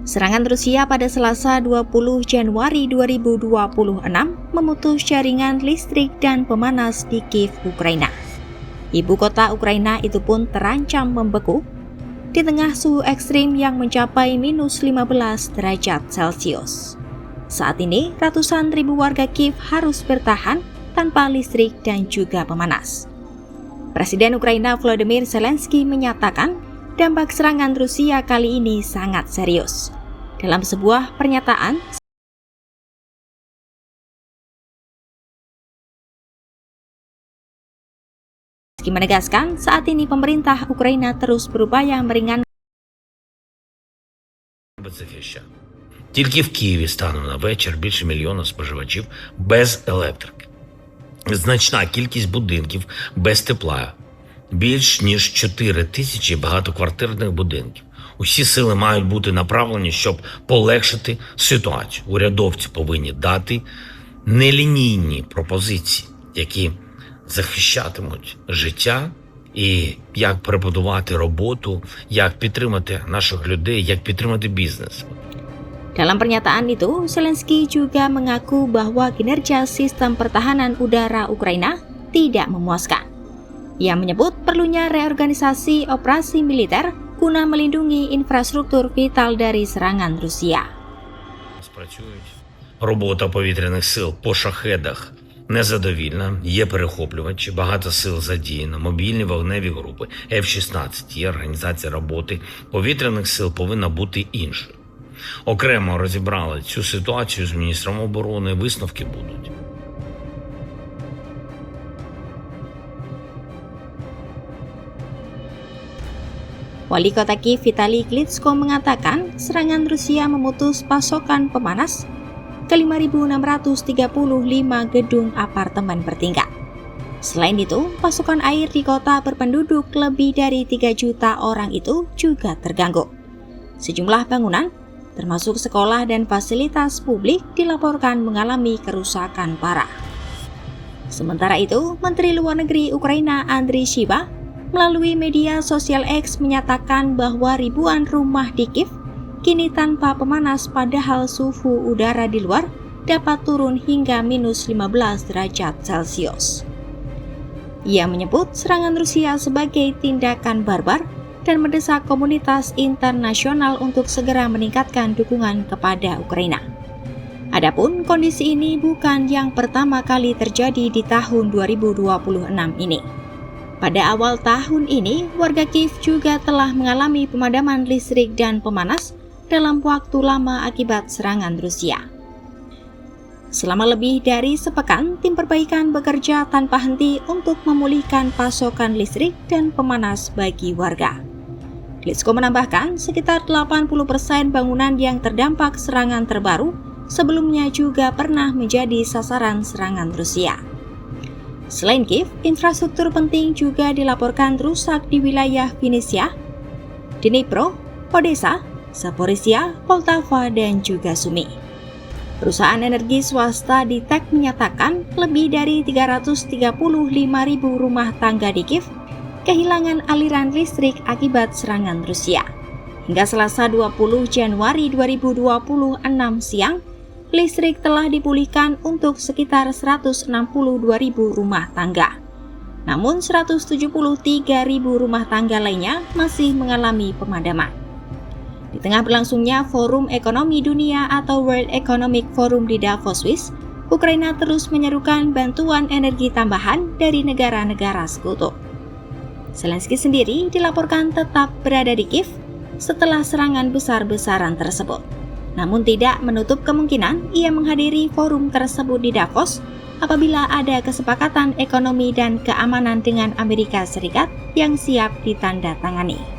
Serangan Rusia pada Selasa 20 Januari 2026 memutus jaringan listrik dan pemanas di Kiev, Ukraina. Ibu kota Ukraina itu pun terancam membeku di tengah suhu ekstrim yang mencapai minus 15 derajat Celcius. Saat ini, ratusan ribu warga Kiev harus bertahan tanpa listrik dan juga pemanas. Presiden Ukraina Volodymyr Zelensky menyatakan dampak serangan Rusia kali ini sangat serius. Dalam sebuah pernyataan, Zelensky menegaskan saat ini pemerintah Ukraina terus berupaya meringankan. Тільки в Києві станом на вечір більше мільйона споживачів без електрики. Значна кількість будинків без тепла. Більш ніж 4 тисячі багатоквартирних будинків. Усі сили мають бути направлені, щоб полегшити ситуацію. Урядовці повинні дати нелінійні пропозиції, які захищатимуть життя і як перебудувати роботу, як підтримати наших людей, як підтримати бізнес. Dalam pernyataan itu, Zelensky juga mengaku bahwa kinerja sistem pertahanan udara Ukraina tidak memuaskan. Ia menyebut perlunya reorganisasi operasi militer guna melindungi infrastruktur vital dari serangan Rusia. Робота повітряних сил по шахедах незадовільна, є перехоплювачі, багато сил задіяно, мобільні вогневі групи, F-16, є організація роботи повітряних сил повинна бути іншою. Окремо розібрали цю ситуацію з міністром оборони, висновки будуть. Wali kota Kiev Vitali Klitschko mengatakan serangan Rusia memutus pasokan pemanas ke 5.635 gedung apartemen bertingkat. Selain itu, pasokan air di kota berpenduduk lebih dari 3 juta orang itu juga terganggu. Sejumlah bangunan, termasuk sekolah dan fasilitas publik, dilaporkan mengalami kerusakan parah. Sementara itu, Menteri Luar Negeri Ukraina Andriy Sybiha melalui media sosial X menyatakan bahwa ribuan rumah di Kiev kini tanpa pemanas padahal suhu udara di luar dapat turun hingga minus 15 derajat Celcius. Ia menyebut serangan Rusia sebagai tindakan barbar dan mendesak komunitas internasional untuk segera meningkatkan dukungan kepada Ukraina. Adapun kondisi ini bukan yang pertama kali terjadi di tahun 2026 ini. Pada awal tahun ini, warga Kiev juga telah mengalami pemadaman listrik dan pemanas dalam waktu lama akibat serangan Rusia. Selama lebih dari sepekan, tim perbaikan bekerja tanpa henti untuk memulihkan pasokan listrik dan pemanas bagi warga. Klitschko menambahkan, sekitar 80% bangunan yang terdampak serangan terbaru sebelumnya juga pernah menjadi sasaran serangan Rusia. Selain Kiev, infrastruktur penting juga dilaporkan rusak di wilayah Vinnytsia, Dnipro, Odessa, Zaporizhia, Poltava, dan juga Sumy. Perusahaan energi swasta di TEK menyatakan lebih dari 335.000 rumah tangga di Kiev kehilangan aliran listrik akibat serangan Rusia. Hingga Selasa 20 Januari 2026 siang, listrik telah dipulihkan untuk sekitar 162.000 rumah tangga. Namun 173.000 rumah tangga lainnya masih mengalami pemadaman. Di tengah berlangsungnya Forum Ekonomi Dunia atau World Economic Forum di Davos, Swiss, Ukraina terus menyerukan bantuan energi tambahan dari negara-negara sekutu. Zelensky sendiri dilaporkan tetap berada di Kiev setelah serangan besar-besaran tersebut. Namun tidak menutup kemungkinan ia menghadiri forum tersebut di Davos apabila ada kesepakatan ekonomi dan keamanan dengan Amerika Serikat yang siap ditandatangani.